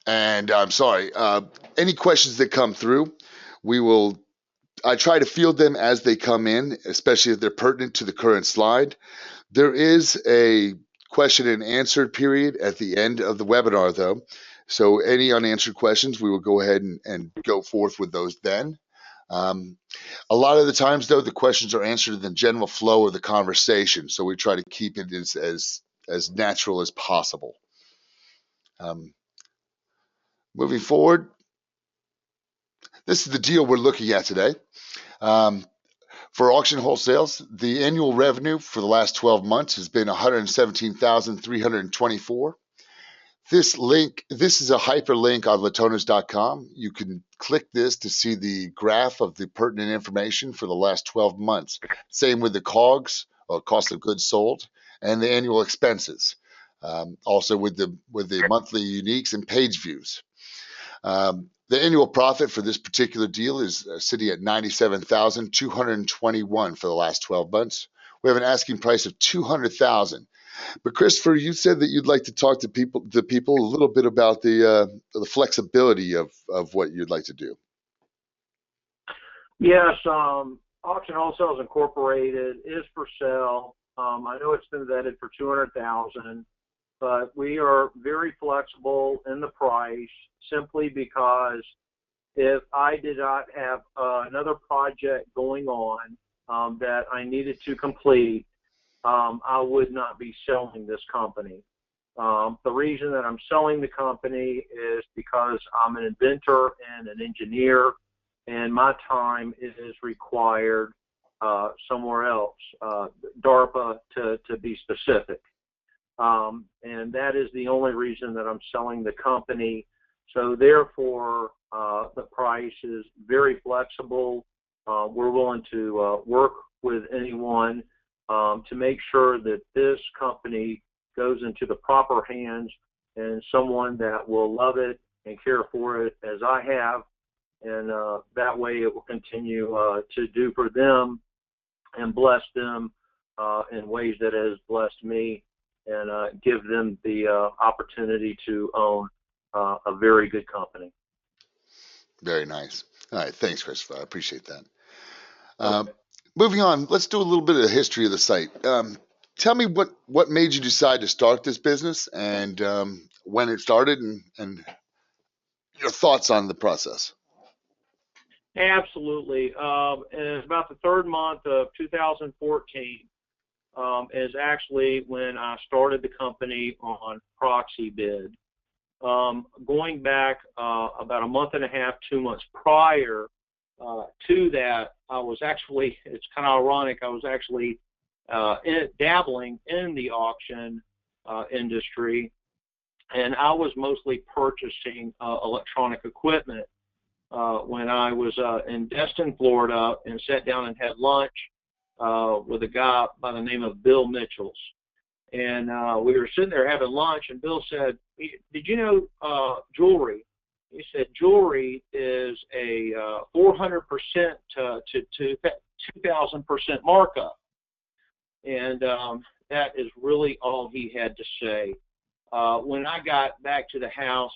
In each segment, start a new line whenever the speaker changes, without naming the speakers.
And I'm sorry, any questions that come through, I try to field them as they come in, especially if they're pertinent to the current slide. There is a question and answer period at the end of the webinar, though. So any unanswered questions, we will go ahead and go forth with those then. Um, a lot of the times, though, the questions are answered in the general flow of the conversation. So we try to keep it as natural as possible. Um, moving forward, this is the deal we're looking at today. Um, For auction wholesales, the annual revenue for the last 12 months has been 117,324. This is a hyperlink on latonas.com. You can click this to see the graph of the pertinent information for the last 12 months. Same with the COGS, or cost of goods sold, and the annual expenses. Also with the monthly uniques and page views. The annual profit for this particular deal is sitting at 97,221 for the last 12 months. We have an asking price of 200,000. But Christopher, you said that you'd like to talk to people a little bit about the flexibility of what you'd like to do.
Yes, Auction Wholesales Incorporated is for sale. I know it's been vetted for 200,000, but we are very flexible in the price simply because if I did not have another project going on that I needed to complete, I would not be selling this company. The reason that I'm selling the company is because I'm an inventor and an engineer, and my time is required somewhere else, DARPA to be specific. And that is the only reason that I'm selling the company. So therefore, the price is very flexible. We're willing to work with anyone to make sure that this company goes into the proper hands and someone that will love it and care for it as I have. And that way it will continue to do for them and bless them in ways that has blessed me, and give them the opportunity to own a very good company.
Very nice. All right, thanks, Christopher. I appreciate that.
Okay.
Moving on, let's do a little bit of the history of the site. Tell me what made you decide to start this business, and when it started, and your thoughts on the process.
Absolutely. And about the third month of 2014 is actually when I started the company on proxy bid. Going back about a month and a half, 2 months prior to that, I was actually, it's kind of ironic, I was actually dabbling in the auction industry, and I was mostly purchasing electronic equipment. When I was in Destin, Florida, and sat down and had lunch with a guy by the name of Bill Mitchells. And we were sitting there having lunch, and Bill said, "Did you know jewelry?" He said, "Jewelry is a 400% to 2,000% markup." And that is really all he had to say. When I got back to the house,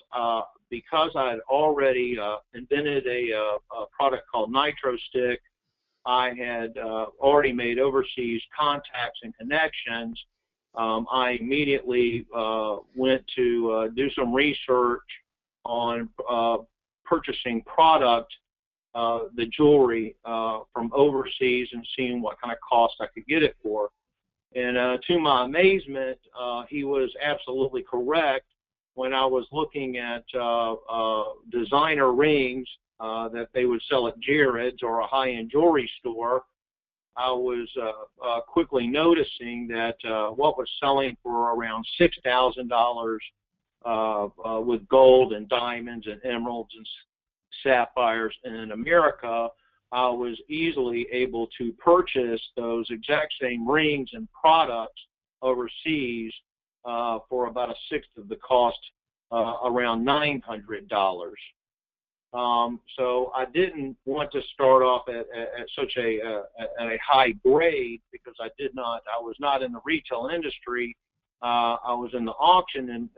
because I had already invented a product called Nitro Stick, I had already made overseas contacts and connections. I immediately went to do some research on purchasing product, the jewelry from overseas, and seeing what kind of cost I could get it for. And to my amazement, he was absolutely correct. When I was looking at designer rings that they would sell at Jared's or a high-end jewelry store, I was quickly noticing that what was selling for around $6,000 with gold and diamonds and emeralds and sapphires in America, I was easily able to purchase those exact same rings and products overseas for about a sixth of the cost, around $900. So I didn't want to start off at such a high grade, because I was not in the retail industry. I was in the auction and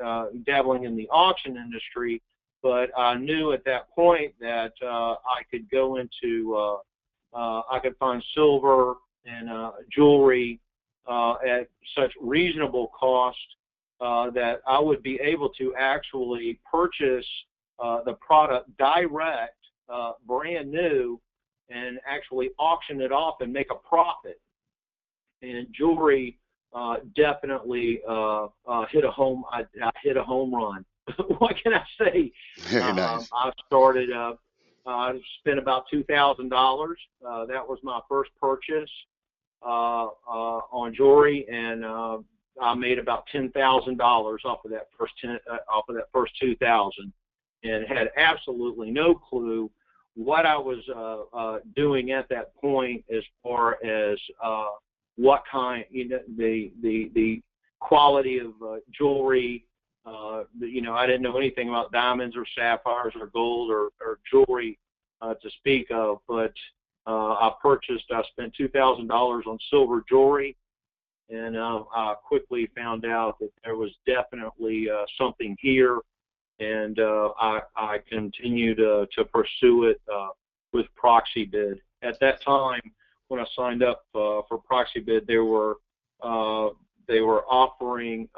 dabbling in the auction industry. but I knew at that point that I could go into, I could find silver and jewelry at such reasonable cost that I would be able to actually purchase the product direct, brand new, and actually auction it off and make a profit. And jewelry definitely hit a home. I hit a home run. What can I say?
Very nice.
I started. I spent about $2,000. That was my first purchase on jewelry, and I made about $10,000 off of that first 2,000, and had absolutely no clue what I was doing at that point as far as what kind, the quality of jewelry. I didn't know anything about diamonds or sapphires or gold or jewelry to speak of, but I spent $2,000 on silver jewelry, and I quickly found out that there was definitely something here, and I continued to pursue it with ProxyBid. At that time, when I signed up for ProxyBid, they were offering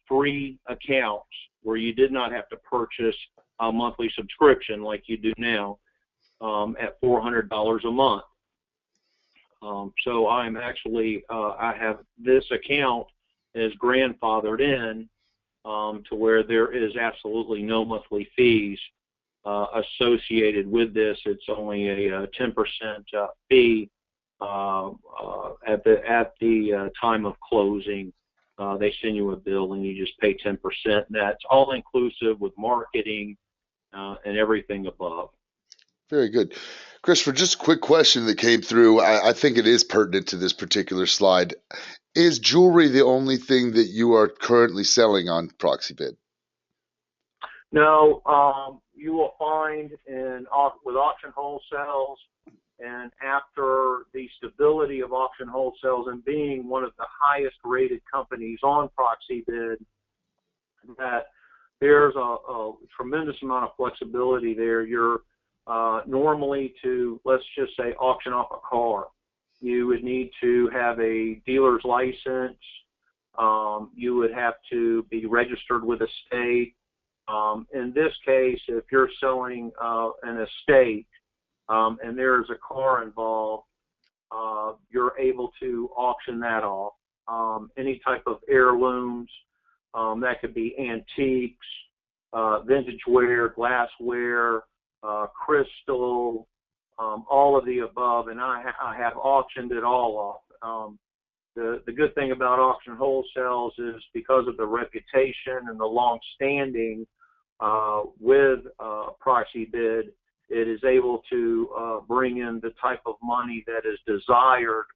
free accounts where you did not have to purchase a monthly subscription like you do now at $400 a month. So I'm actually I have this account is grandfathered in to where there is absolutely no monthly fees associated with this. It's only a 10% fee at the time of closing. They send you a bill and you just pay 10%. And that's all inclusive with marketing and everything above.
Very good. Christopher, just a quick question that came through. I think it is pertinent to this particular slide. Is jewelry the only thing that you are currently selling on ProxyBid?
No, you will find with auction wholesales, and after the stability of auction wholesales and being one of the highest rated companies on ProxyBid, that there's a tremendous amount of flexibility there. You're normally to, let's just say, auction off a car, you would need to have a dealer's license. You would have to be registered with a state. In this case, if you're selling an estate and there's a car involved, you're able to auction that off. Any type of heirlooms, that could be antiques, vintage ware, glassware, crystal, all of the above, and I have auctioned it all off. The good thing about auction wholesales is because of the reputation and the long standing with ProxyBid, it is able to bring in the type of money that is desired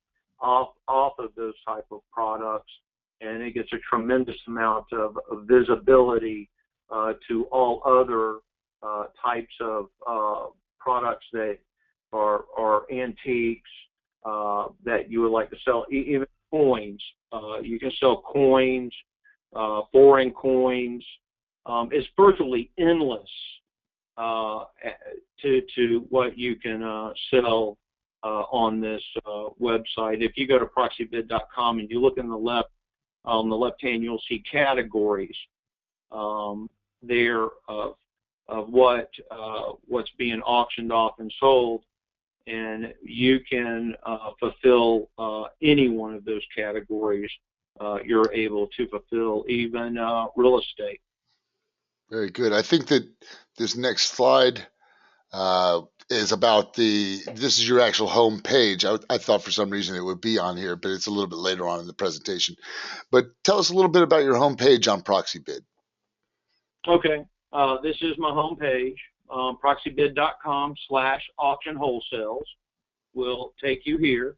off of those type of products, and it gets a tremendous amount of visibility to all other types of products that are antiques that you would like to sell. Even coins, you can sell coins, foreign coins. It's virtually endless to what you can sell on this website. If you go to proxybid.com and you look on the left hand, you'll see categories there of what's being auctioned off and sold, and you can fulfill any one of those categories. You're able to fulfill even real estate.
Very good. I think that this next slide is about this is your actual home page. I thought for some reason it would be on here, but it's a little bit later on in the presentation. But tell us a little bit about your home page on ProxyBid.
Okay. This is my home page. Proxybid.com/auction wholesales will take you here.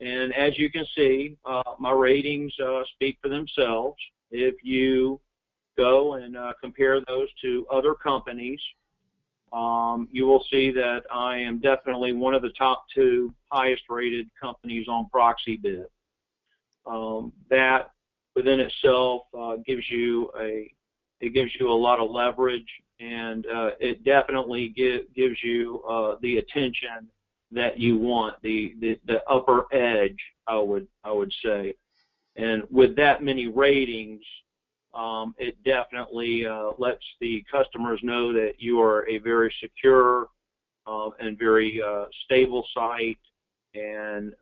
And as you can see, my ratings speak for themselves. If you go and compare those to other companies, you will see that I am definitely one of the top 2 highest rated companies on ProxyBid. That within itself gives you a lot of leverage and it definitely gives you the attention that you want, the upper edge, I would say. And with that many ratings, it definitely lets the customers know that you are a very secure and very stable site. And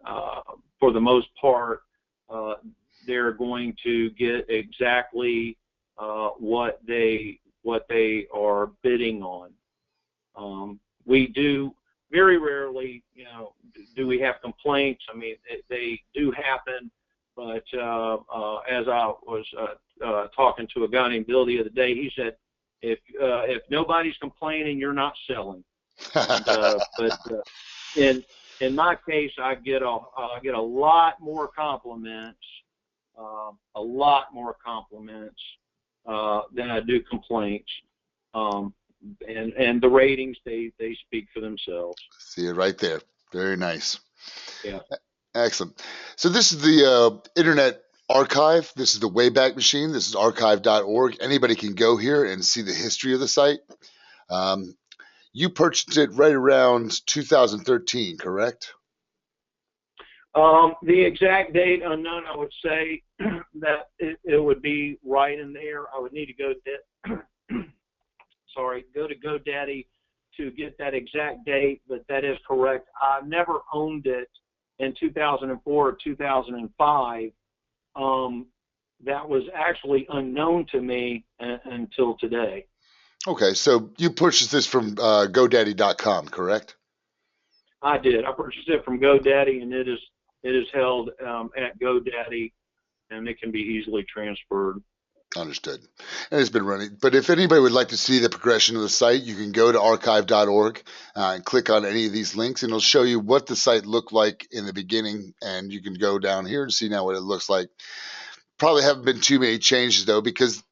for the most part, they're going to get exactly what they are bidding on. We do very rarely, do we have complaints. I mean, they do happen, but as I was talking to a guy named Bill the other day, he said, if nobody's complaining, you're not selling. And, but in my case, I get a lot more compliments, than I do complaints. And the ratings, they speak for themselves.
See it right there. Very nice.
Yeah.
Excellent. So this is the Internet Archive. This is the Wayback Machine. This is archive.org. Anybody can go here and see the history of the site. You purchased it right around 2013, correct?
The exact date unknown. I would say that it would be right in there. I would need to go to GoDaddy to get that exact date, but that is correct. I never owned it in 2004 or 2005. That was actually unknown to me until today.
Okay, so you purchased this from GoDaddy.com, correct?
I did. I purchased it from GoDaddy, and it is held at GoDaddy, and it can be easily transferred.
Understood. And it's been running. But if anybody would like to see the progression of the site, you can go to archive.org and click on any of these links, and it'll show you what the site looked like in the beginning. And you can go down here and see now what it looks like. Probably haven't been too many changes, though, because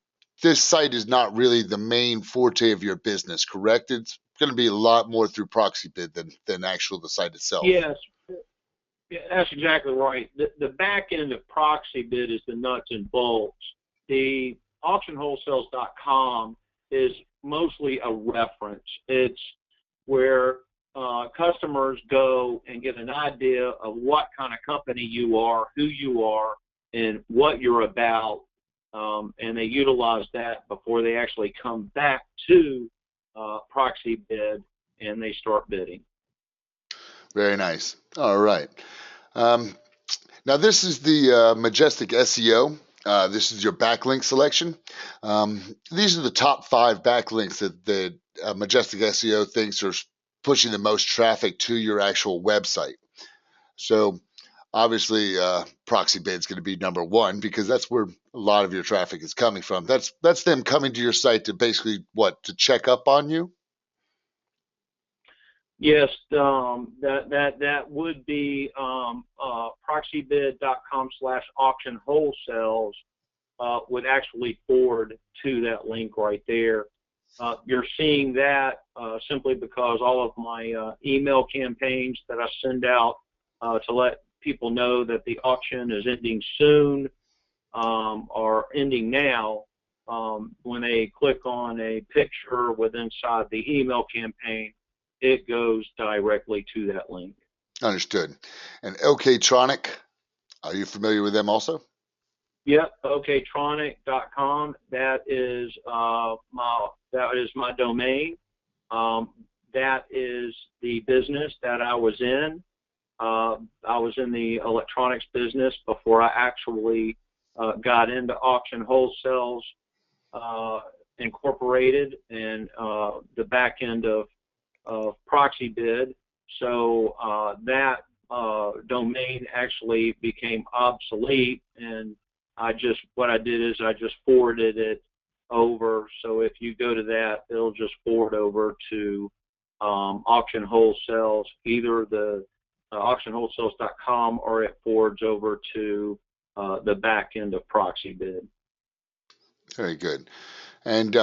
this site is not really the main forte of your business, correct? It's going to be a lot more through proxy bid than actual the site itself.
Yes. Yeah, that's exactly right. The back end of proxy bid is the nuts and bolts. The auctionwholesales.com is mostly a reference. It's where customers go and get an idea of what kind of company you are, who you are, and what you're about, and they utilize that before they actually come back to proxy bid and they start bidding.
Very nice. All right. Now this is the Majestic SEO. This is your backlink selection. These are the top 5 backlinks that Majestic SEO thinks are pushing the most traffic to your actual website. So obviously, proxy bid is going to be number 1 because that's where a lot of your traffic is coming from. That's them coming to your site to basically to check up on you.
Yes, that would be proxybid.com/auction wholesales would actually forward to that link right there. You're seeing that simply because all of my email campaigns that I send out to let people know that the auction is ending soon or ending now, when they click on a picture inside the email campaign, it goes directly to that link.
Understood. And OKtronic, are you familiar with them also?
Yep, oktronic.com. That is my domain. That is the business that I was in. I was in the electronics business before I actually got into Auction Wholesales Incorporated and the back end of proxy bid. So that domain actually became obsolete, and what I did is I just forwarded it over. So if you go to that, it'll just forward over to Auction Wholesales, either the auctionwholesales.com, or it forwards over to the back end of proxy bid.
Very good. And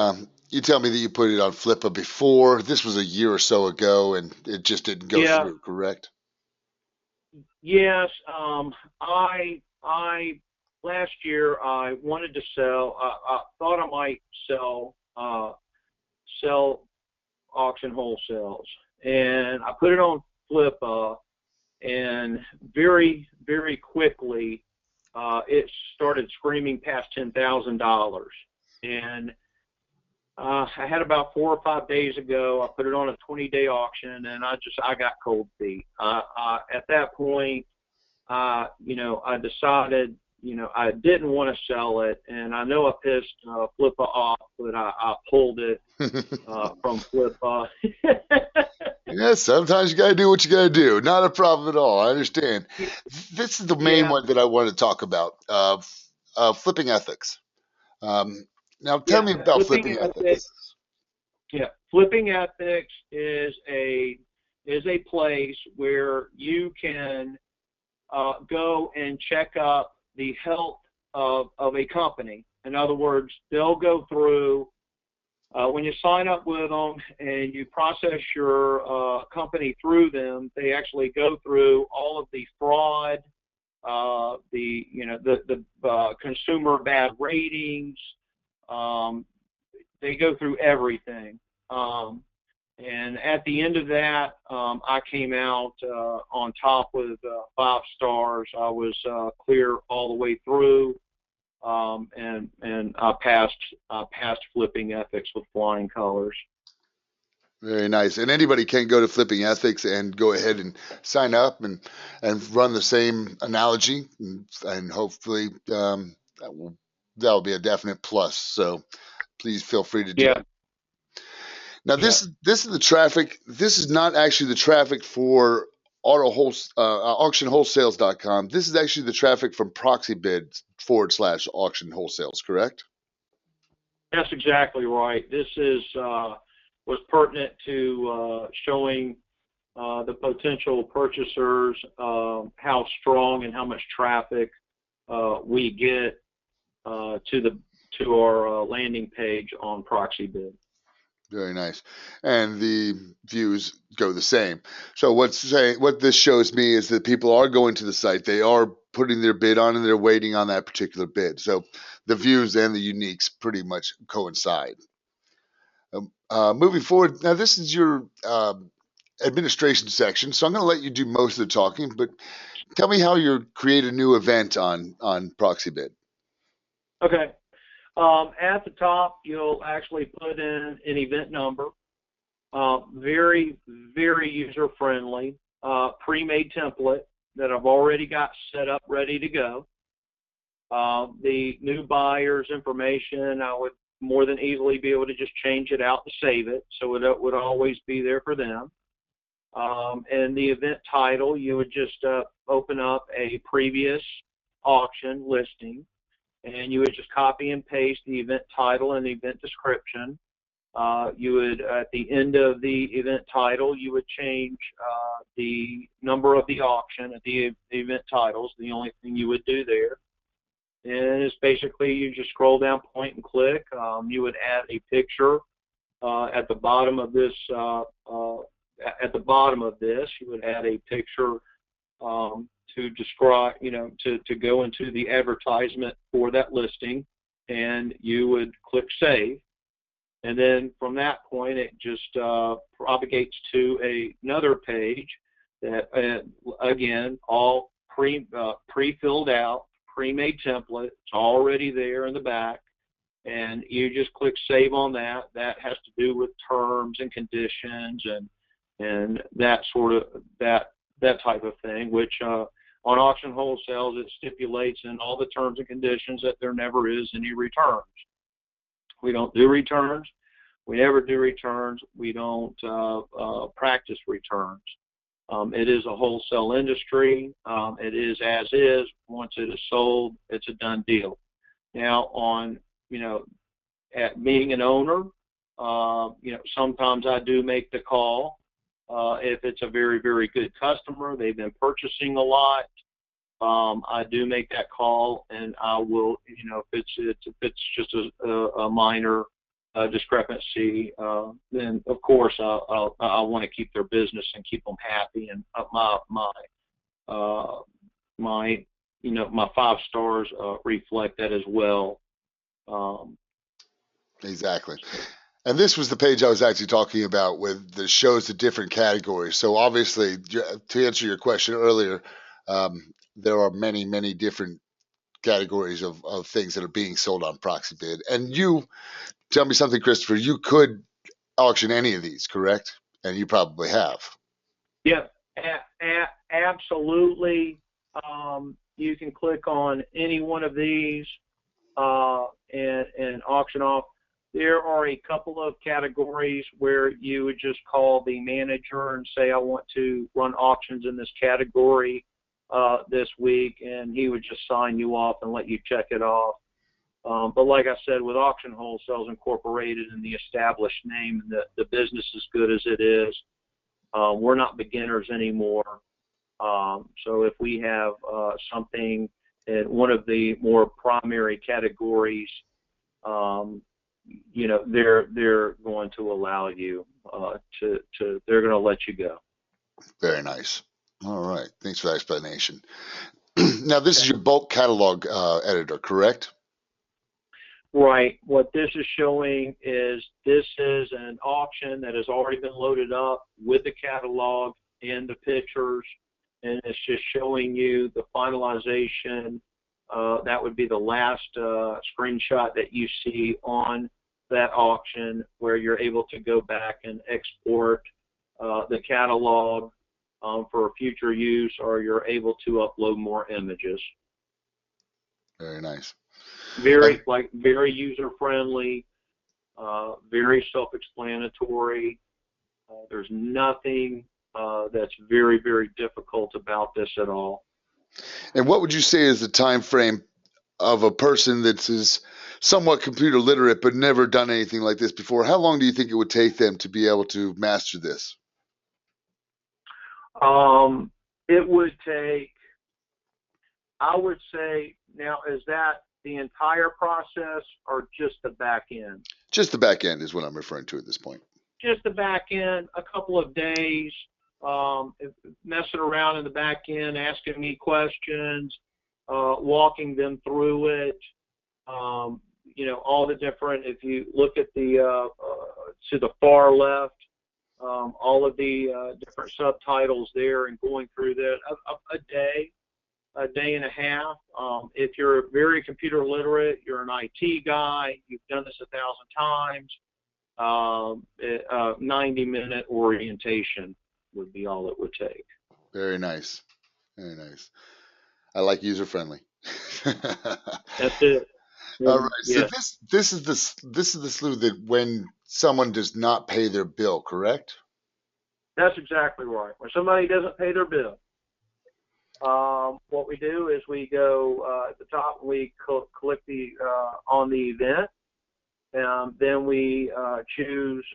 you tell me that you put it on Flippa before. This was a year or so ago, and it just didn't go through, correct?
Yes. I last year I wanted to sell. I thought I might sell auction wholesales, and I put it on Flippa, and very, very quickly, it started screaming past $10,000. And I had about 4 or 5 days ago, I put it on a 20-day auction, and I got cold feet. At that point, I decided, I didn't want to sell it, and I know I pissed Flippa off, but I pulled it from Flippa.
Yeah, sometimes you got to do what you got to do. Not a problem at all. I understand. This is the main
Yeah,
one that I want to talk about. Flipping ethics. Um, Now, tell
yeah.
me about
Flipping
flipping
ethics.
ethics.
Yeah, flipping ethics is a place where you can go and check up the health of a company. In other words, they'll go through when you sign up with them and you process your company through them. They actually go through all of the fraud, the consumer bad ratings. Um, they go through everything. And at the end of that, I came out on top with 5 stars. I was clear all the way through, and I passed flipping ethics with flying colors.
Very nice. And anybody can go to Flipping Ethics and go ahead and sign up and run the same analogy, and hopefully that'll be a definite plus. So please feel free to do it.
Yeah,
Now
yeah.
this is the traffic. This is not actually the traffic for auctionwholesales.com. This is actually the traffic from proxybid / auction wholesales, correct?
That's exactly right. This is was pertinent to showing the potential purchasers how strong and how much traffic we get to our landing page on ProxyBid.
Very nice. And the views go the same. So what this shows me is that people are going to the site. They are putting their bid on and they're waiting on that particular bid. So the views and the uniques pretty much coincide. Moving forward, now this is your administration section, so I'm going to let you do most of the talking. But tell me how you create a new event on ProxyBid.
Okay. At the top, you'll actually put in an event number. Very, very user friendly. Pre-made template that I've already got set up, ready to go. The new buyer's information, I would more than easily be able to just change it out and save it, so it would always be there for them. And the event title, you would just open up a previous auction listing, and you would just copy and paste the event title and the event description. You would, at the end of the event title, you would change the number of the auction at the event titles, the only thing you would do there. And it's basically you just scroll down, point and click. You would add a picture at the bottom of this. At the bottom of this, you would add a picture to describe, to go into the advertisement for that listing, and you would click save. And then from that point, it just propagates to another page that, again, all pre-filled out, pre-made template. It's already there in the back, and you just click save on that. That has to do with terms and conditions and that sort of that type of thing, which on auction wholesales, it stipulates in all the terms and conditions that there never is any returns. We don't do returns. We never do returns. We don't practice returns. It is a wholesale industry. It is as is. Once it is sold, it's a done deal. Now, at being an owner, sometimes I do make the call. If it's a very, very good customer, they've been purchasing a lot, I do make that call, and I will, if it's just a minor discrepancy, then of course I want to keep their business and keep them happy, and my 5 stars reflect that as well.
Exactly.
So,
And this was the page I was actually talking about with that shows the different categories. So obviously, to answer your question earlier, there are many, many different categories of things that are being sold on proxy bid. And you tell me something, Christopher, you could auction any of these, correct? And you probably have.
Yeah, absolutely. You can click on any one of these and auction off. There are a couple of categories where you would just call the manager and say, I want to run auctions in this category this week, and he would just sign you off and let you check it off. But like I said, with Auction Wholesales Incorporated and the established name, the business is good as it is. We're not beginners anymore. So if we have something in one of the more primary categories, you know, they're going to allow you they're going to let you go.
Very nice. All right. Thanks for that explanation. Now, this is your bulk catalog editor, correct?
Right. What this is showing is this is an auction that has already been loaded up with the catalog and the pictures, and it's just showing you the finalization. That would be the last screenshot that you see on that auction, where you're able to go back and export the catalog for future use, or you're able to upload more images.
Very nice.
Very very user friendly, very self-explanatory. There's nothing that's very, very difficult about this at all.
And what would you say is the time frame of a person that is somewhat computer literate but never done anything like this before? How long do you think it would take them to be able to master this?
It would take, I would say, now is that the entire process or just the back end?
Just the back end is what I'm referring to at this point.
Just the back end, a couple of days, messing around in the back end, asking me questions, walking them through it. You know, all the different, if you look at the, to the far left, all of the different subtitles there, and going through that, a day and a half. If you're very computer literate, you're an IT guy, you've done this 1,000 times, 90-minute orientation would be all it would take.
Very nice. Very nice. I like user friendly.
That's it.
All right. So
Yeah,
this is the slew that when someone does not pay their bill, correct?
that's exactly right. When somebody doesn't pay their bill, what we do is we go at the top, we click the on the event, and then we choose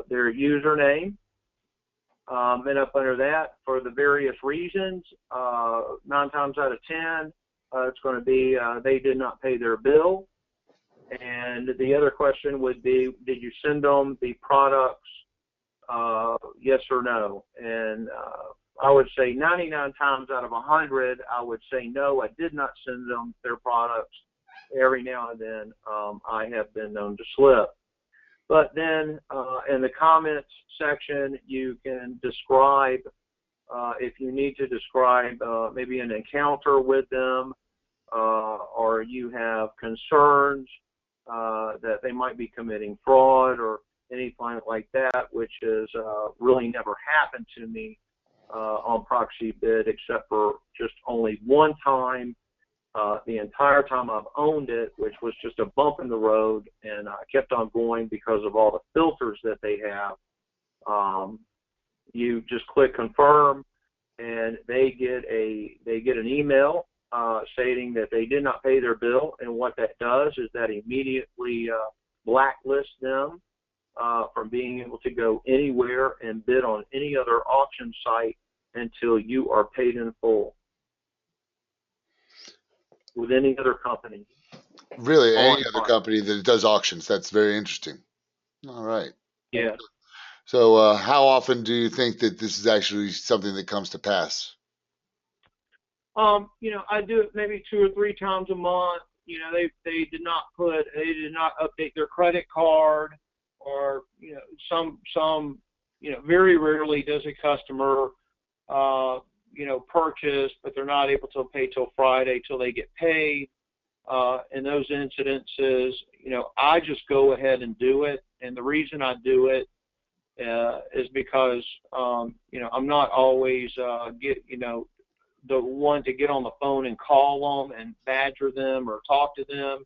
their username, and up under that, for the various reasons, 9 times out of 10, it's going to be they did not pay their bill. And the other question would be, did you send them the products, yes or no? And I would say 99 times out of 100, I would say no, I did not send them their products. Every now and then, I have been known to slip. But then in the comments section, you can describe, if you need to describe maybe an encounter with them, or you have concerns that they might be committing fraud or anything like that, which has really never happened to me on proxy bid, except for just only one time the entire time I've owned it, which was just a bump in the road, and I kept on going because of all the filters that they have. You just click confirm, and they get an email stating that they did not pay their bill, and what that does is that immediately blacklists them from being able to go anywhere and bid on any other auction site until you are paid in full with any other company.
Really, any
On
other company that does auctions. That's very interesting. All right.
Yeah.
So, how often do you think that this is actually something that comes to pass?
You know, I do it maybe 2 or 3 times a month. You know, they did not update their credit card, are, very rarely does a customer, purchase, but they're not able to pay till Friday till they get paid. In those incidences, I just go ahead and do it. And the reason I do it is because, I'm not always the one to get on the phone and call them and badger them or talk to them.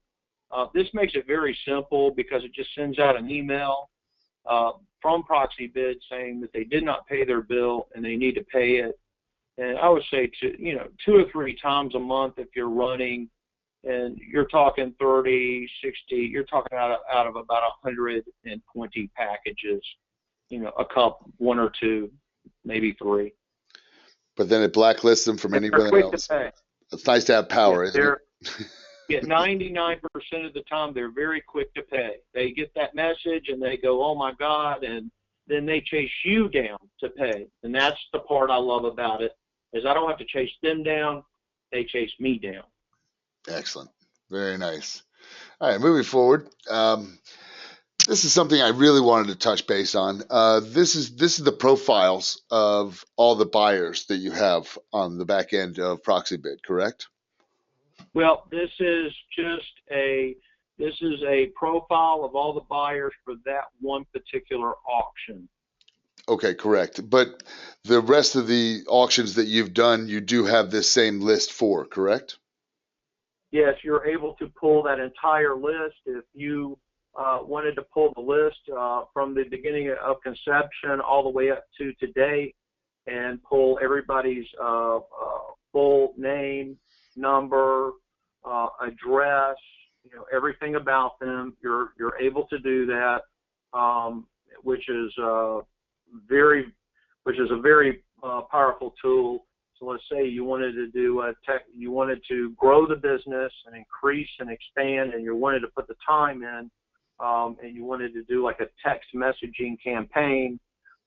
This makes it very simple because it just sends out an email from ProxyBid saying that they did not pay their bill and they need to pay it. And I would say 2 or 3 times a month if you're running, and you're talking 30, 60, you're talking out of about 120 packages, a couple, 1 or 2, maybe 3.
But then it blacklists them from anyone else. It's nice to have power, isn't it?
Yeah, 99% of the time they're very quick to pay. They get that message and they go, oh my God, and then they chase you down to pay. And that's the part I love about it, is I don't have to chase them down, they chase me down.
Excellent. Very nice. All right, moving forward. This is something I really wanted to touch base on. This is the profiles of all the buyers that you have on the back end of ProxyBid, correct?
Well, this is a profile of all the buyers for that one particular auction.
Okay, correct. But the rest of the auctions that you've done, you do have this same list for, correct?
Yes, you're able to pull that entire list. If you wanted to pull the list from the beginning of conception all the way up to today and pull everybody's full name, number, address, everything about them, you're able to do that, which is a very powerful tool. So let's say you wanted to do you wanted to grow the business and increase and expand, and you wanted to put the time in, and you wanted to do like a text messaging campaign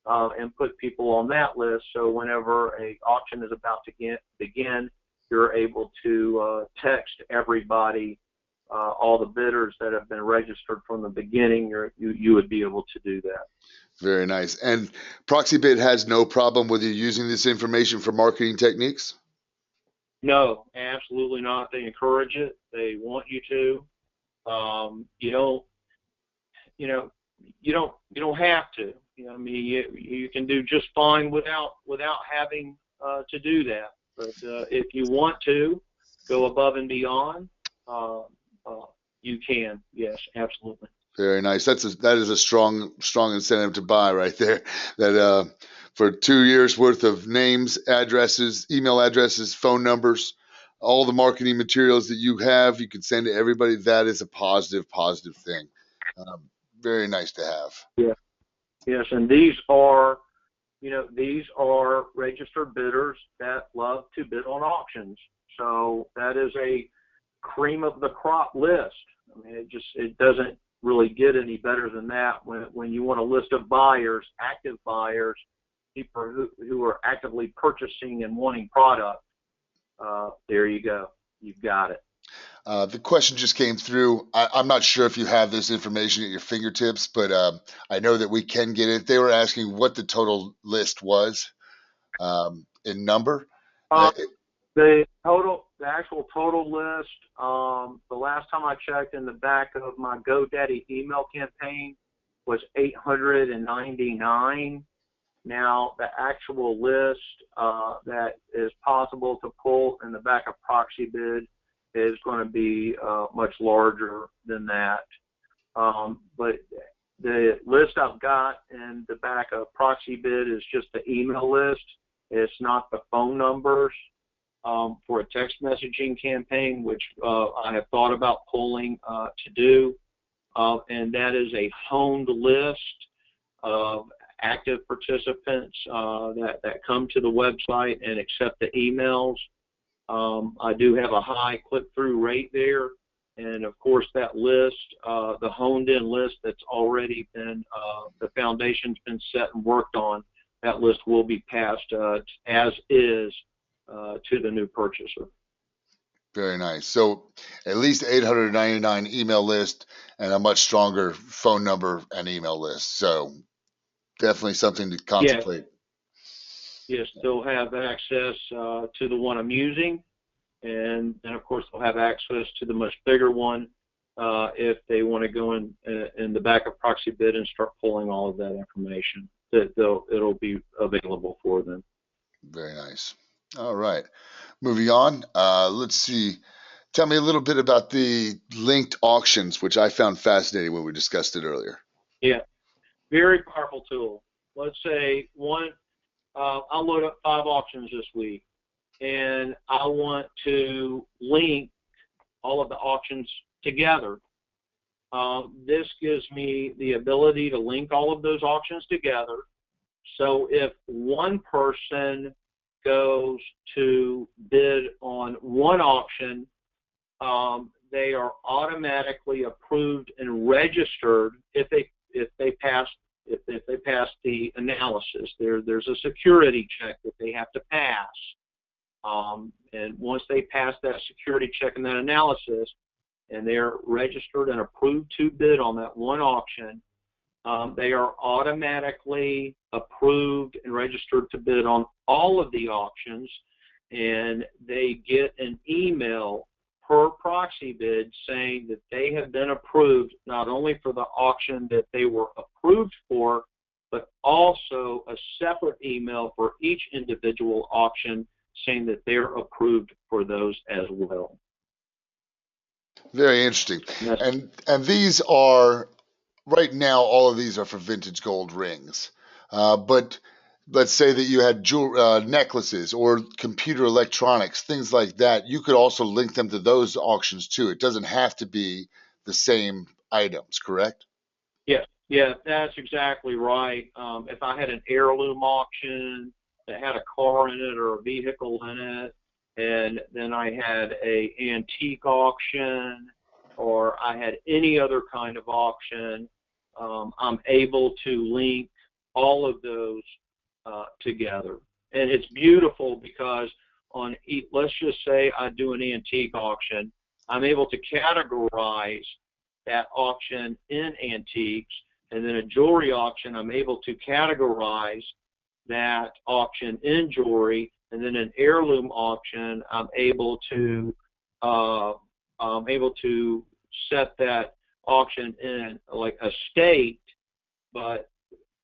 and put people on that list. So whenever a auction is about to begin, you're able to text everybody, all the bidders that have been registered from the beginning. You would be able to do that.
Very nice. And ProxyBid has no problem with you using this information for marketing techniques?
No, absolutely not. They encourage it. They want you to. You don't have to. I mean, you can do just fine without having to do that. But if you want to go above and beyond, you can. Yes, absolutely.
Very nice. That is a strong incentive to buy right there. That for 2 years worth of names, addresses, email addresses, phone numbers, all the marketing materials that you have, you can send to everybody. That is a positive thing. Very nice to have.
Yeah. Yes, and these are registered bidders that love to bid on auctions. So that is a cream of the crop list. I mean, it doesn't really get any better than that. When you want a list of buyers, active buyers, people who are actively purchasing and wanting product, there you go. You've got it.
The question just came through. I'm not sure if you have this information at your fingertips, but I know that we can get it. They were asking what the total list was in number.
The actual total list, the last time I checked in the back of my GoDaddy email campaign was 899. Now, the actual list that is possible to pull in the back of ProxyBid is going to be much larger than that. But the list I've got in the back of ProxyBid is just the email list. It's not the phone numbers for a text messaging campaign, which I have thought about pulling to do. And that is a honed list of active participants that come to the website and accept the emails. I do have a high click-through rate there. And, of course, that list, the honed-in list that's already been, the foundation's been set and worked on, that list will be passed as is to the new purchaser.
Very nice. So at least 899 email list and a much stronger phone number and email list. So definitely something to
Yes,
contemplate.
yes, they'll have access to the one I'm using, and then of course they'll have access to the much bigger one if they want to go in the back of proxy bid and start pulling all of that information. It'll be available for them.
Very nice. All right. Moving on. Let's see. Tell me a little bit about the linked auctions, which I found fascinating when we discussed it earlier.
Yeah, very powerful tool. Let's say I'll load up 5 auctions this week, and I want to link all of the auctions together. This gives me the ability to link all of those auctions together. So if one person goes to bid on one auction, they are automatically approved and registered if they pass the analysis. There's a security check that they have to pass. And once they pass that security check and that analysis, and they're registered and approved to bid on that one auction, they are automatically approved and registered to bid on all of the auctions, and they get an email per proxy bid saying that they have been approved not only for the auction that they were approved for, but also a separate email for each individual auction saying that they're approved for those as well.
Very interesting.
And
And these are right now. All of these are for vintage gold rings. But let's say that you had necklaces or computer electronics, things like that. You could also link them to those auctions too. It doesn't have to be the same items, correct?
yeah, that's exactly right. If I had an heirloom auction that had a car in it or a vehicle in it, and then I had a antique auction, or I had any other kind of auction, I'm able to link all of those together. And it's beautiful because let's just say I do an antique auction, I'm able to categorize that auction in antiques, and then a jewelry auction, I'm able to categorize that auction in jewelry, and then an heirloom auction, I'm able to set that auction in like a state, but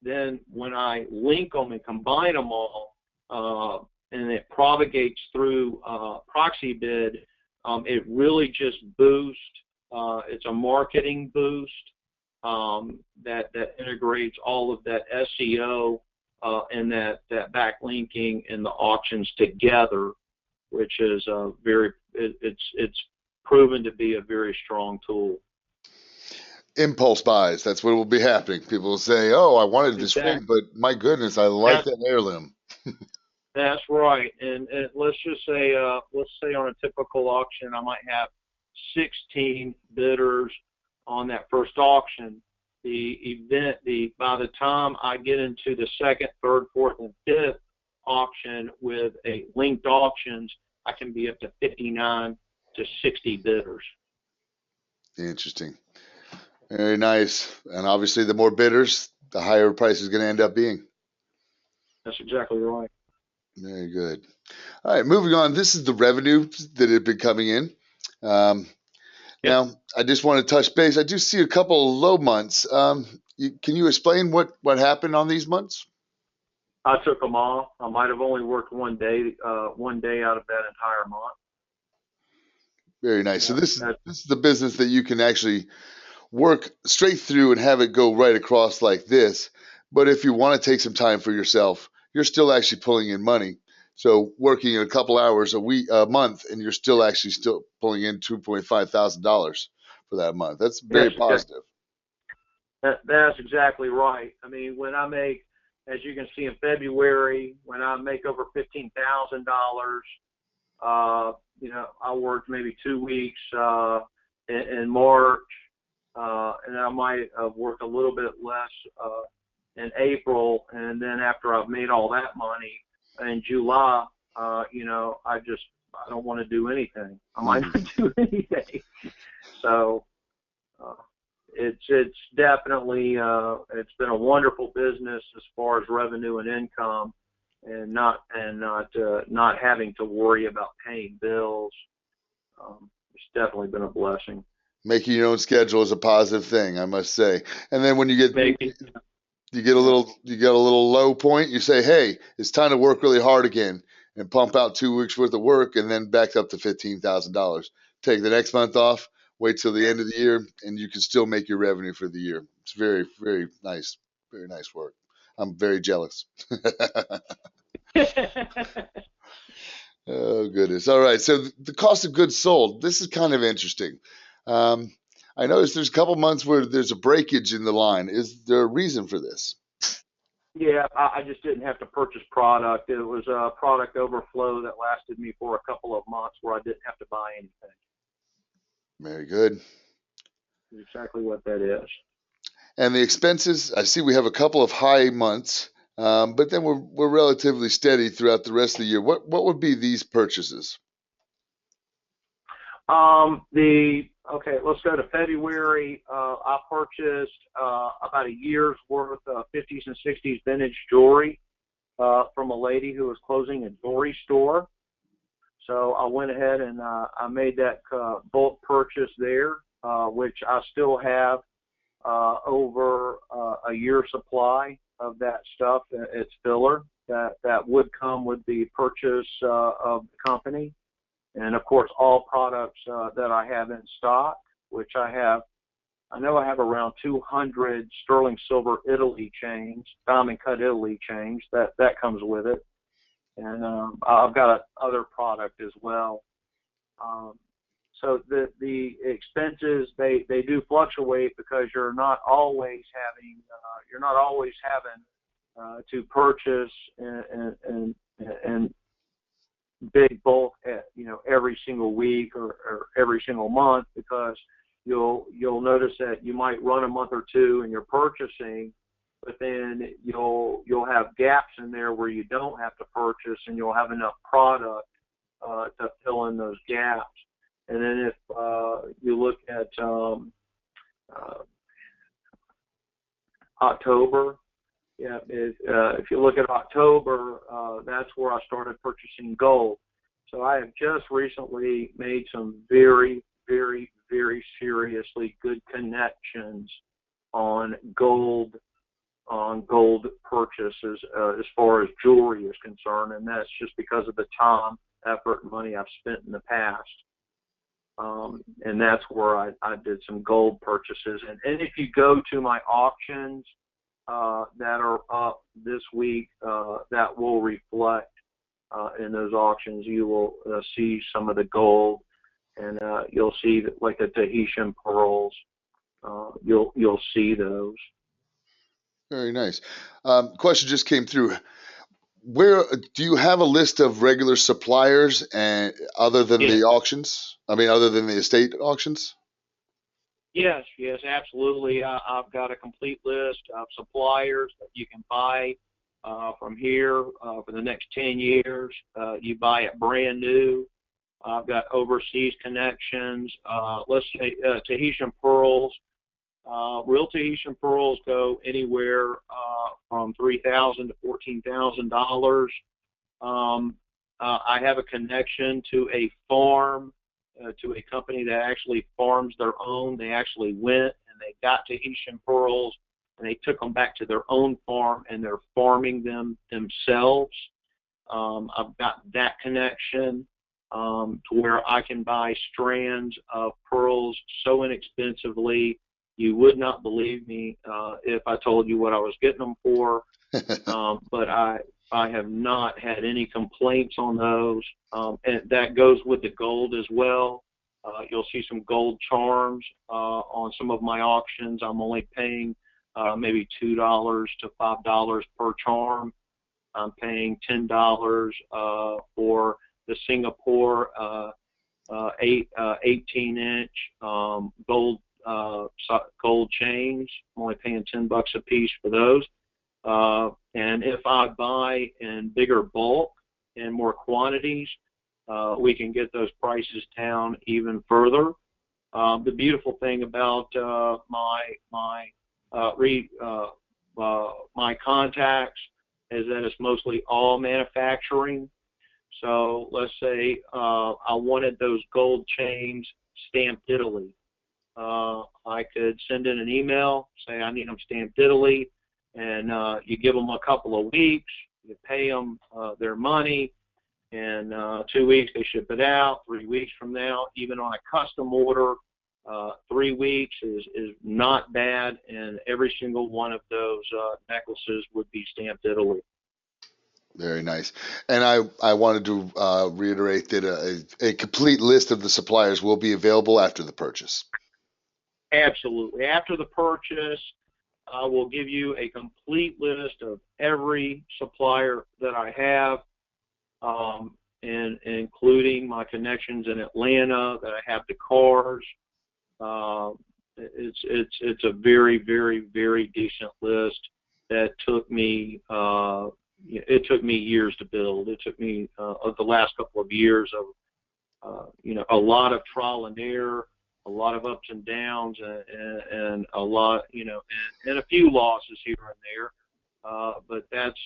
then when I link them and combine them all, and it propagates through proxy bid, it really just boosts. It's a marketing boost that integrates all of that SEO and that backlinking and the auctions together, which is it's proven to be a very strong tool.
Impulse buys. That's what will be happening. People will say, "Oh, I wanted this ring,
Exactly.
but my goodness, I like
That,
that heirloom."
that's right. And let's just say, on a typical auction, I might have 16 bidders on that first auction. By the time I get into the second, third, fourth, and fifth auction with a linked auctions, I can be up to 59 to 60 bidders.
Interesting. Very nice. And obviously, the more bidders, the higher price is going to end up being.
That's exactly right.
Very good. All right, moving on. This is the revenue that had been coming in. Um,
Yep.
Now, I just want to touch base. I do see a couple of low months. Can you explain what happened on these months?
I took them off. I might have only worked one day out of that entire month.
Very nice. So
Yeah.
this is the business that you can actually work straight through and have it go right across like this. But if you want to take some time for yourself, you're still actually pulling in money. So working a couple hours a month, and you're still pulling in $2,500 for that month. That's very
That's exactly.
positive.
That's exactly right. I mean, when I make, as you can see in February, when I make over $15,000, I worked maybe 2 weeks in March, and I might have worked a little bit less in April, and then after I've made all that money in July, I don't want to do anything. I might
Mhm.
not do anything. So it's definitely it's been a wonderful business as far as revenue and income, and not having to worry about paying bills. It's definitely been a blessing.
Making your own schedule is a positive thing, I must say. And then when
Making yeah.
you get a little low point, you say, "Hey, it's time to work really hard again and pump out 2 weeks worth of work, and then back up to $15,000. Take the next month off, wait till the end of the year, and you can still make your revenue for the year. It's very, very nice work. I'm very jealous." Oh goodness! All right, so the cost of goods sold. This is kind of interesting. Um, I noticed there's a couple months where there's a breakage in the line. Is there a reason for this?
Yeah, I just didn't have to purchase product. It was a product overflow that lasted me for a couple of months where I didn't have to buy anything.
Very good.
That's exactly what that is.
And the expenses, I see we have a couple of high months, but then we're relatively steady throughout the rest of the year. What would be these purchases?
Let's go to February. I purchased about a year's worth of 50s and 60s vintage jewelry from a lady who was closing a jewelry store. So I went ahead and I made that bulk purchase there, which I still have over a year supply of that stuff. It's filler that would come with the purchase of the company. And of course, all products that I have in stock, which I know I have around 200 sterling silver Italy chains, diamond cut Italy chains. That comes with it, and I've got other product as well. Um, so the expenses they do fluctuate because you're not always having to purchase and big bulk every single week or every single month, because you'll notice that you might run a month or two and you're purchasing, but then you'll have gaps in there where you don't have to purchase, and you'll have enough product to fill in those gaps. And then if you look at uh, October, yeah, if you look at October, that's where I started purchasing gold. So I have just recently made some very, very, very seriously good connections on gold purchases as far as jewelry is concerned, and that's just because of the time, effort, and money I've spent in the past. And that's where I did some gold purchases. And if you go to my auctions that are up this week, that will reflect in those auctions. You will see some of the gold, and you'll see that, like the Tahitian pearls. You'll see those.
Very nice. Question just came through. Where do you have a list of regular suppliers and other than
Yeah.
the auctions? I mean, other than the estate auctions?
Yes, absolutely. I've got a complete list of suppliers that you can buy from here for the next 10 years. You buy it brand new. I've got overseas connections. Let's say Tahitian pearls. Real Tahitian pearls go anywhere from $3,000 to $14,000. I have a connection to a farm, to a company that actually farms their own. They actually went and they got Tahitian pearls and they took them back to their own farm and they're farming them themselves. I've got that connection to where I can buy strands of pearls so inexpensively you would not believe me if I told you what I was getting them for. But I have not had any complaints on those, and that goes with the gold as well. You'll see some gold charms on some of my auctions. I'm only paying maybe $2 to $5 per charm. I'm paying $10 for the Singapore 18-inch gold chains. I'm only paying $10 a piece for those. And if I buy in bigger bulk and more quantities, we can get those prices down even further. The beautiful thing about my contacts is that it's mostly all manufacturing. So let's say I wanted those gold chains stamped Italy. I could send in an email, say I need them stamped Italy, and you give them a couple of weeks, you pay them their money, and 2 weeks they ship it out. 3 weeks from now, even on a custom order, 3 weeks is not bad, and every single one of those necklaces would be stamped Italy.
Very nice. And I wanted to reiterate that a complete list of the suppliers will be available after the purchase.
Absolutely. After the purchase, I will give you a complete list of every supplier that I have, and including my connections in Atlanta, that I have the cars. It's a very, very, very decent list that took me it took me years to build. It took me the last couple of years of a lot of trial and error, a lot of ups and downs, and a lot and a few losses here and there. But that's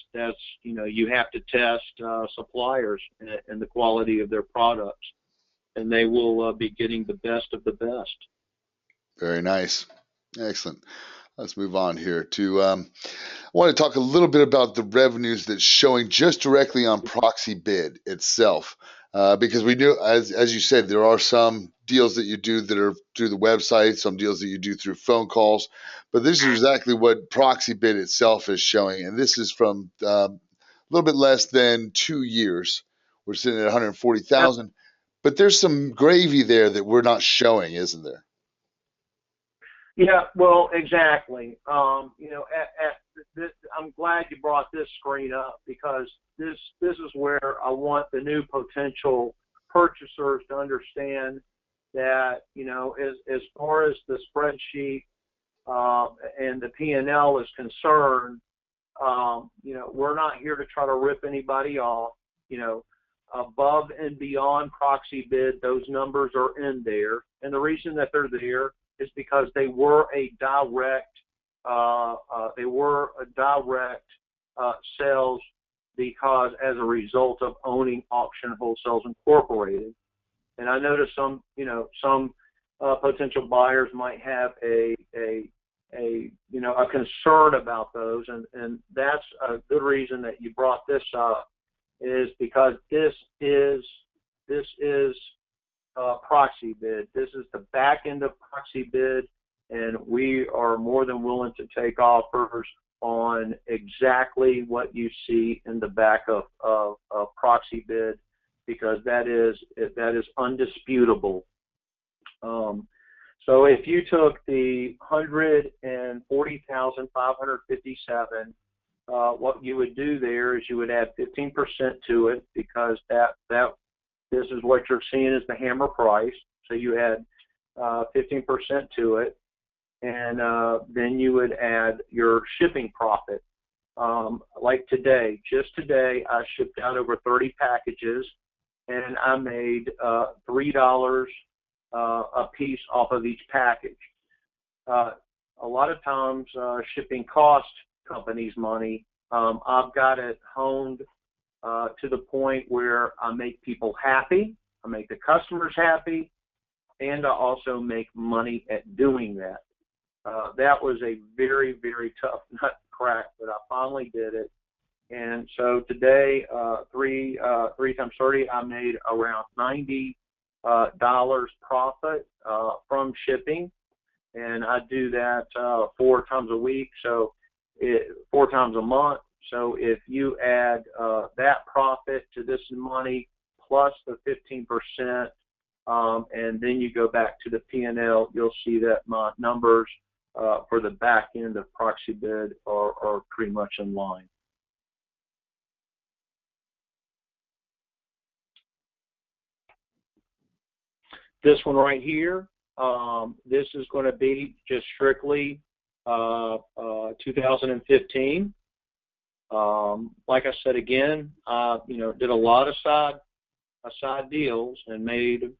you have to test suppliers and the quality of their products, and they will be getting the best of the best.
Very nice. Excellent. Let's move on here to I want to talk a little bit about the revenues that's showing just directly on Proxy Bid itself, because we knew, as you said, there are some deals that you do that are through the website, some deals that you do through phone calls, but this is exactly what Proxy Bid itself is showing, and this is from a little bit less than 2 years. We're sitting at 140,000, but there's some gravy there that we're not showing, isn't there?
Yeah, well, exactly. I'm glad you brought this screen up, because this is where I want the new potential purchasers to understand that, as far as the spreadsheet and the P&L is concerned, we're not here to try to rip anybody off. Above and beyond Proxy Bid, those numbers are in there, and the reason that they're there is because they were a direct sales, because as a result of owning Auction Wholesales Incorporated. And I noticed some potential buyers might have a concern about those, and that's a good reason that you brought this up, is because this is Proxy Bid. This is the back end of Proxy Bid, and we are more than willing to take offers on exactly what you see in the back of Proxy Bid, because that is undisputable. So if you took the 140,557, what you would do there is you would add 15% to it, because this is what you're seeing as the hammer price. So you add 15% to it, and then you would add your shipping profit. Like today, just today, I shipped out over 30 packages, and I made $3 a piece off of each package. A lot of times, shipping costs companies money. I've got it honed to the point where I make people happy, I make the customers happy, and I also make money at doing that. That was a very, very tough nut to crack, but I finally did it. And so today, 3 times 30, I made around $90 profit from shipping, and I do that 4 times a week, so 4 times a month. So if you add that profit to this money plus the 15%, and then you go back to the P&L, you'll see that my numbers for the back end of Proxy Bid are pretty much in line. This one right here, this is going to be just strictly 2015. Like I said again, did a lot of side side deals and made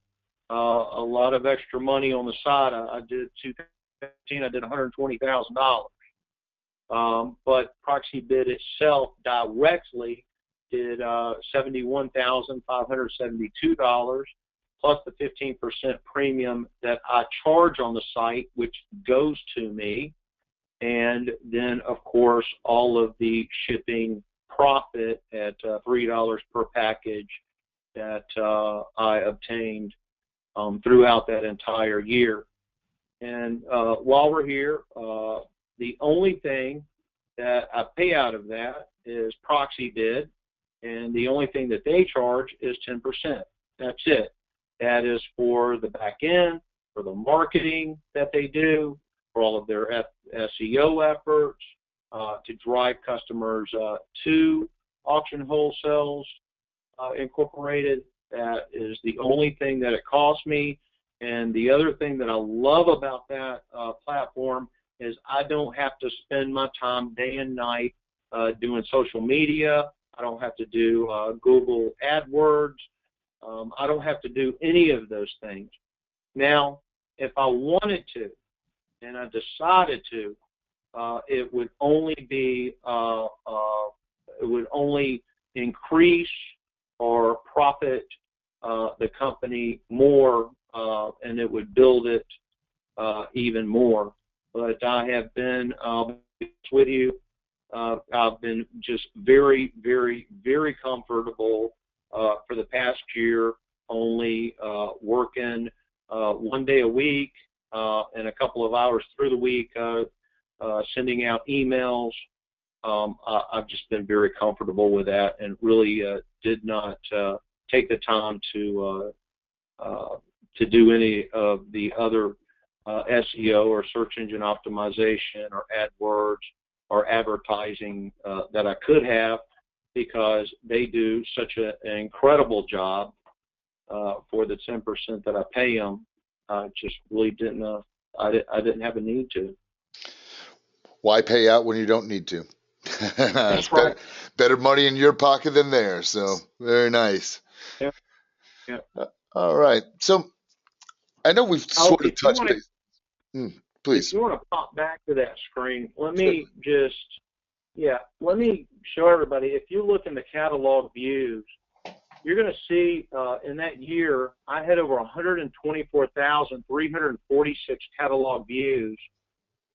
a lot of extra money on the side. I did 2015. I did $120,000. But proxy bid itself directly did $71,572 plus the 15% premium that I charge on the site, which goes to me, and then of course all of the shipping profit at $3 per package that I obtained throughout that entire year. And while we're here, the only thing that I pay out of that is proxy bid, and the only thing that they charge is 10%. That's it. That is for the back end, for the marketing that they do, for all of their SEO efforts, to drive customers to Auction Wholesales Incorporated. That is the only thing that it costs me. And the other thing that I love about that platform is I don't have to spend my time day and night doing social media. I don't have to do Google AdWords. I don't have to do any of those things. Now, if I wanted to, and I decided to, it would only be, it would only increase or profit the company more, and it would build it even more. But I have been with you. I've been just very, very, very comfortable for the past year, only working 1 day a week and a couple of hours through the week, sending out emails. I've just been very comfortable with that, and really did not take the time to do any of the other SEO or search engine optimization or AdWords or advertising that I could have, because they do such an incredible job for the 10% that I pay them. I just really didn't. I didn't have a need to.
Why pay out when you don't need to? It's
That's right.
better money in your pocket than theirs. So very nice.
Yeah. Yeah.
All right. So I know we've
Oh,
sort of touched base.
if
Please.
you want to pop back to that screen, let me show everybody. If you look in the catalog views, you're going to see in that year I had over 124,346 catalog views,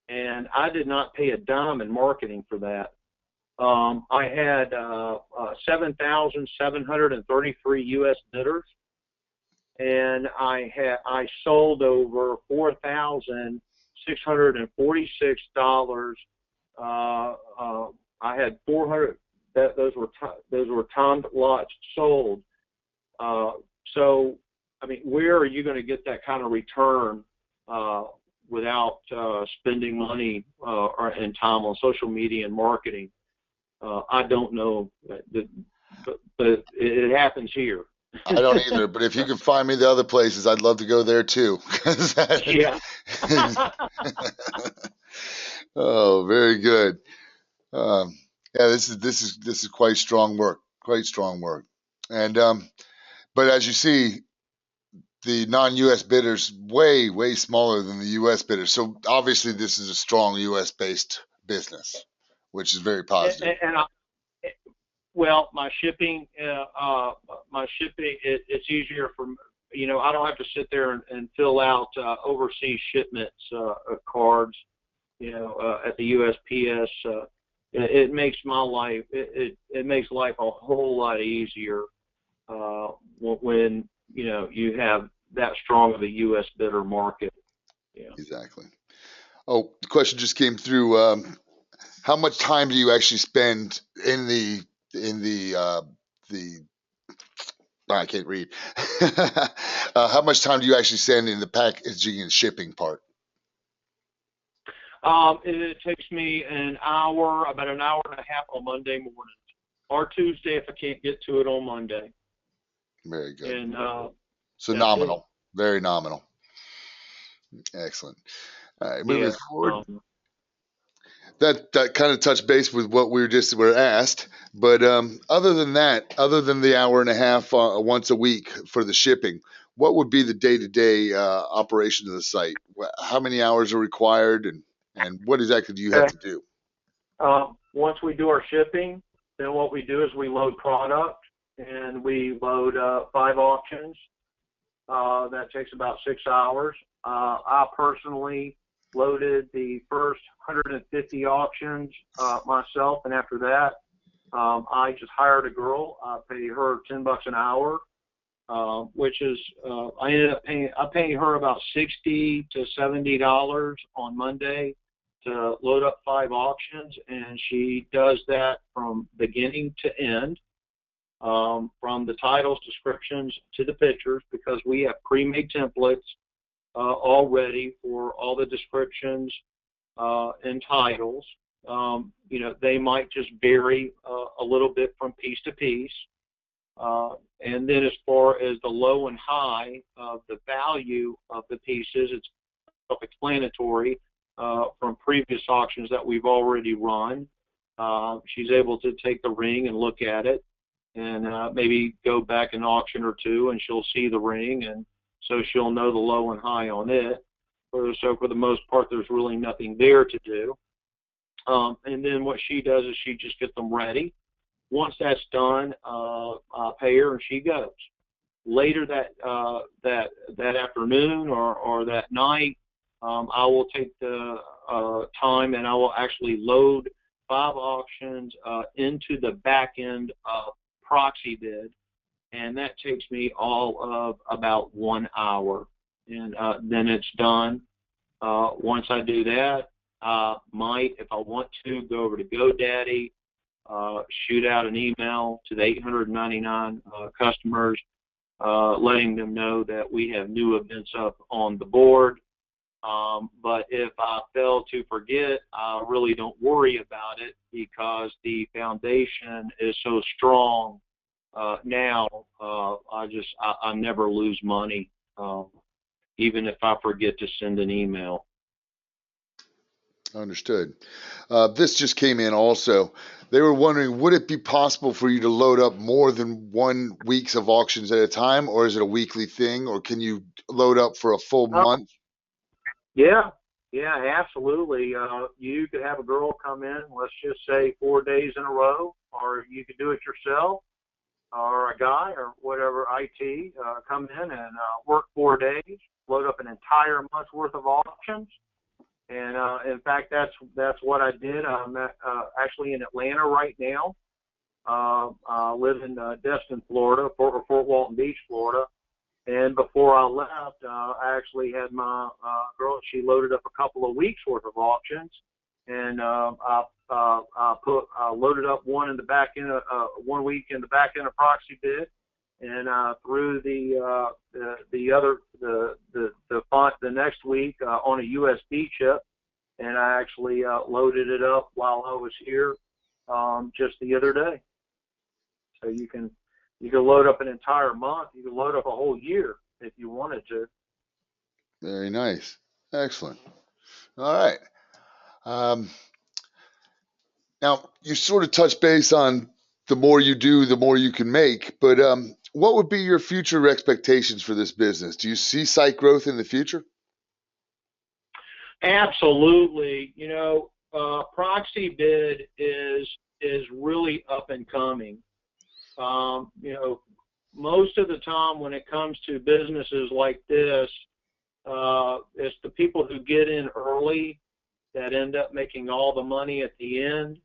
and I did not pay a dime in marketing for that. I had 7,733 U.S. bidders, and I sold over $4,646. I had 400. Those were timed lots sold. So, I mean, where are you going to get that kind of return without spending money and time on social media and marketing? I don't know, but it happens here.
I don't either, but if you can find me the other places, I'd love to go there too.
Yeah.
Oh, very good. Um, yeah, this is quite strong work. Quite strong work. And but as you see, the non-U.S. bidders way smaller than the U.S. bidders. So obviously, this is a strong U.S. based business, which is very positive.
And well, my shipping, it's easier for, I don't have to sit there and fill out overseas shipments cards, at the USPS. It makes my life, it makes life a whole lot easier when, you have that strong of a U.S. bidder market. Yeah.
Exactly. Oh, the question just came through. How much time do you actually spend in the I can't read. How much time do you actually spend in the packaging and shipping part?
It takes me about an hour and a half on Monday morning, or Tuesday if I can't get to it on Monday.
Very good.
And
so
that's
nominal,
it.
very nominal. Excellent. All right, moving forward. That kind of touched base with what were asked. But other than that, other than the hour and a half once a week for the shipping, what would be the day-to-day operation of the site? How many hours are required, and what exactly do you have
Okay.
to do?
Once we do our shipping, then what we do is we load product, and we load 5 auctions. That takes about 6 hours. I personally loaded the first 150 auctions myself, and after that, I just hired a girl. I paid her $10 an hour, which is I ended up paying her about $60 to $70 on Monday to load up 5 auctions, and she does that from beginning to end. From the titles, descriptions to the pictures, because we have pre-made templates all ready for all the descriptions and titles. They might just vary a little bit from piece to piece. And then as far as the low and high of the value of the pieces, it's self-explanatory from previous auctions that we've already run. She's able to take the ring and look at it, and maybe go back an auction or two, and she'll see the ring, and so she'll know the low and high on it. So for the most part, there's really nothing there to do. And then what she does is she just gets them ready. Once that's done, I pay her and she goes. Later that afternoon or that night, I will take the time and I will actually load 5 auctions into the back end of proxy bid, and that takes me all of about 1 hour, and then it's done. Once I do that, I might, if I want to, go over to GoDaddy, shoot out an email to the 899 customers, letting them know that we have new events up on the board. But if I fail to forget, I really don't worry about it, because the foundation is so strong now. I never lose money, even if I forget to send an email.
Understood. This just came in also. They were wondering, would it be possible for you to load up more than 1 week's of auctions at a time, or is it a weekly thing, or can you load up for a full month?
Yeah, absolutely. You could have a girl come in, let's just say 4 days in a row, or you could do it yourself, or a guy or whatever, IT, come in and work 4 days, load up an entire month's worth of auctions. And in fact, that's what I did. I'm actually in Atlanta right now. I live in Destin, Florida, Fort Walton Beach, Florida. And before I left, I actually had my girl. She loaded up a couple of weeks worth of auctions, and I loaded up one in the back end, 1 week in the back end of proxy bid, and threw the font the next week on a USB chip, and I actually loaded it up while I was here just the other day. So you can load up an entire month. You can load up a whole year if you wanted to.
Very nice. Excellent. All right. Now, you sort of touched base on the more you do, the more you can make, but what would be your future expectations for this business? Do you see site growth in the future?
Absolutely. Proxy bid is really up and coming. Most of the time when it comes to businesses like this, it's the people who get in early that end up making all the money at the end.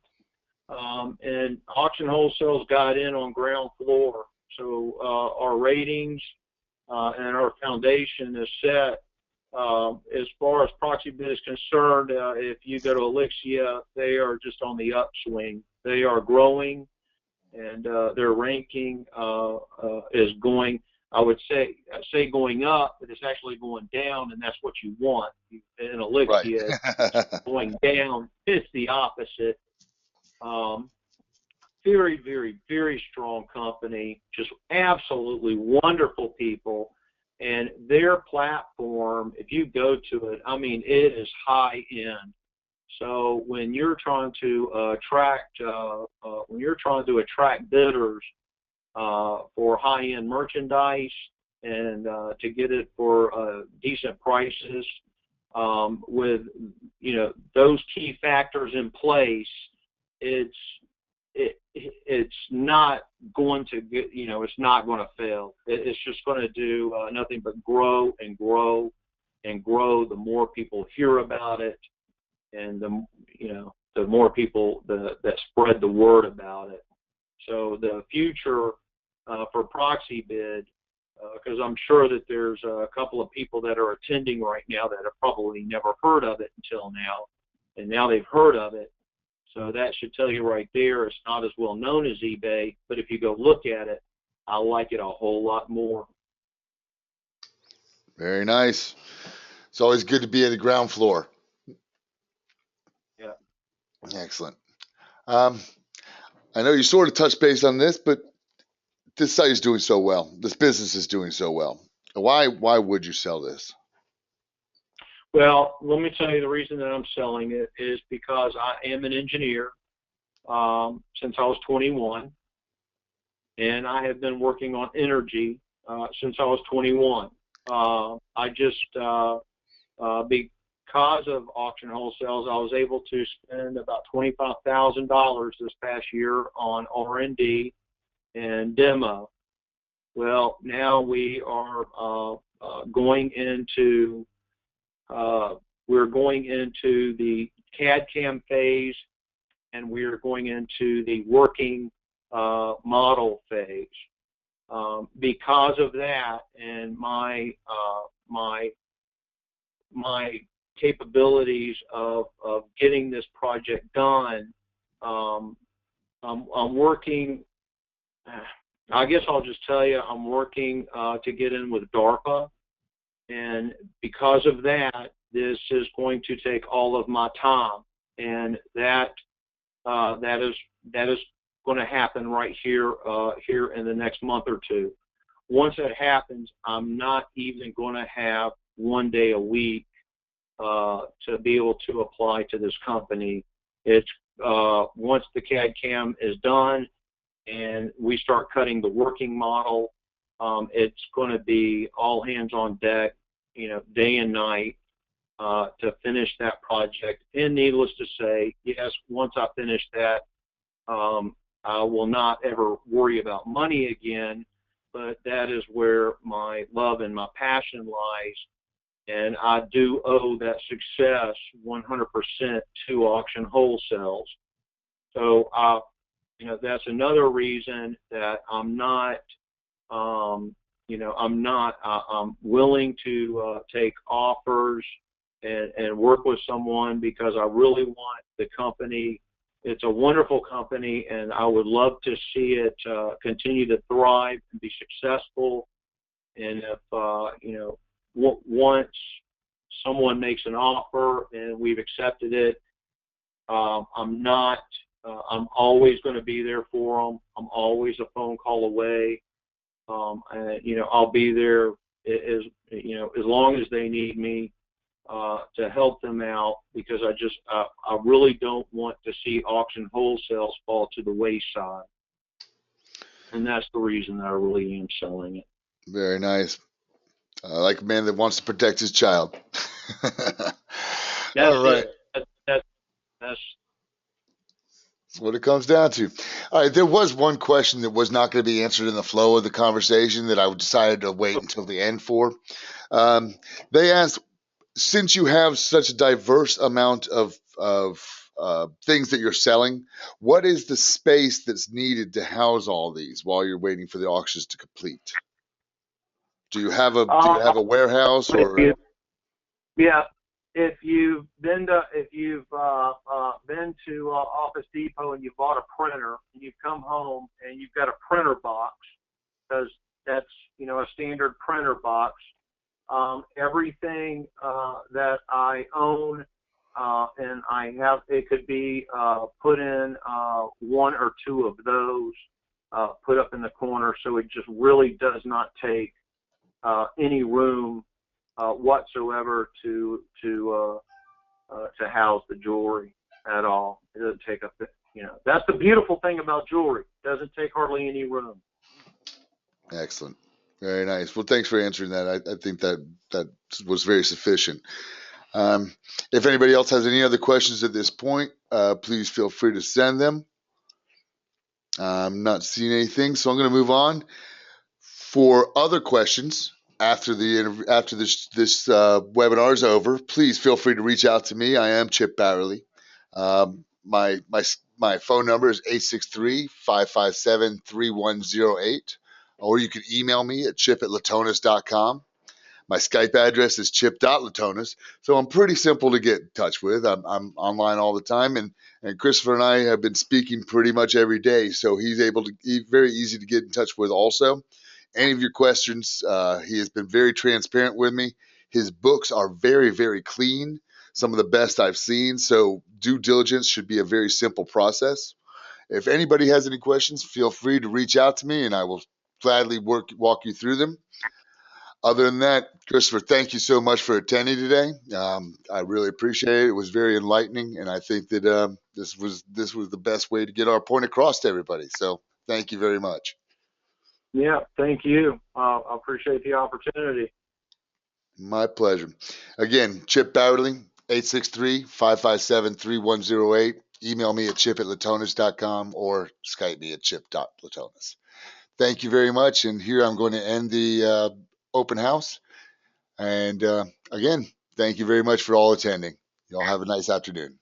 And Auction Wholesale's got in on ground floor. So our ratings and our foundation is set. As far as proxy bid is concerned, if you go to Elixia, they are just on the upswing. They are growing, and their ranking is going, I would say going up, but it's actually going down, and that's what you want. In Elixia,
Right.
going down, it's the opposite. Very, very, very strong company, just absolutely wonderful people. And their platform, if you go to it, I mean, it is high end. So when you're trying to attract bidders for high-end merchandise and to get it for decent prices, with those key factors in place, it's not going to get, it's not going to fail. It's just going to do nothing but grow and grow and grow. The more people hear about it, and the more people that spread the word about it. So the future for proxy bid, because I'm sure that there's a couple of people that are attending right now that have probably never heard of it until now, and now they've heard of it. So that should tell you right there, it's not as well known as eBay, but if you go look at it, I like it a whole lot more.
Very nice. It's always good to be at the ground floor.
Yeah.
Excellent. I know you sort of touched base on this, but this site is doing so well. This business is doing so well. Why would you sell this?
Well, let me tell you the reason that I'm selling it is because I am an engineer since I was 21, and I have been working on energy since I was 21. I just, because of auction wholesales, I was able to spend about $25,000 this past year on R&D and demo. Well, now we are going into the CAD CAM phase, and we're going into the working model phase. Because of that, and my capabilities of getting this project done, I'm working. I guess I'll just tell you, I'm working to get in with DARPA. And because of that, this is going to take all of my time, and that is going to happen right here in the next month or two. Once that happens, I'm not even going to have one day a week to be able to apply to this company. It's once the CAD CAM is done and we start cutting the working model, it's going to be all hands on deck, day and night, to finish that project. And needless to say, yes, once I finish that, I will not ever worry about money again, but that is where my love and my passion lies. And I do owe that success 100% to auction wholesales. So, that's another reason that I'm willing to take offers and work with someone, because I really want the company. It's a wonderful company, and I would love to see it continue to thrive and be successful. And if, once someone makes an offer and we've accepted it, I'm always going to be there for them. I'm always a phone call away. And, I'll be there as long as they need me to help them out, because I really don't want to see auction wholesales fall to the wayside. And that's the reason that I really am selling it.
Very nice. Like a man that wants to protect his child. All right.
That's
what it comes down to. All right, there was one question that was not going to be answered in the flow of the conversation that I decided to wait until the end for. They asked, since you have such a diverse amount of things that you're selling, what is the space that's needed to house all these while you're waiting for the auctions to complete? Do you have a warehouse or?
Yeah. If you've been to Office Depot and you bought a printer and you've come home and you've got a printer box, because that's a standard printer box. Everything that I own and I have, it could be put in one or two of those put up in the corner, so it just really does not take any room whatsoever to to house the jewelry at all. It doesn't take up, that's the beautiful thing about jewelry. It doesn't take hardly any room.
Excellent. Very nice. Well, thanks for answering that. I think that was very sufficient. Um, if anybody else has any other questions at this point, please feel free to send them. I'm not seeing anything, so I'm going to move on. For other questions after this webinar is over, please feel free to reach out to me. I am Chip Bowerly. My phone number is 863-557-3108, or you can email me at chip@latonas.com. My Skype address is chip.latonas, so I'm pretty simple to get in touch with. I'm online all the time, and Christopher and I have been speaking pretty much every day, so very easy to get in touch with also. Any of your questions, he has been very transparent with me. His books are very, very clean, some of the best I've seen, so due diligence should be a very simple process. If anybody has any questions, feel free to reach out to me, and I will gladly walk you through them. Other than that, Christopher, thank you so much for attending today. I really appreciate it. It was very enlightening, and I think that this was the best way to get our point across to everybody. So thank you very much.
Yeah, thank you. I appreciate the opportunity.
My pleasure. Again, Chip Bowerly, 863-557-3108. Email me at chip@latonas.com or Skype me at chip.latonas. Thank you very much. And here I'm going to end the open house. And again, thank you very much for all attending. Y'all have a nice afternoon.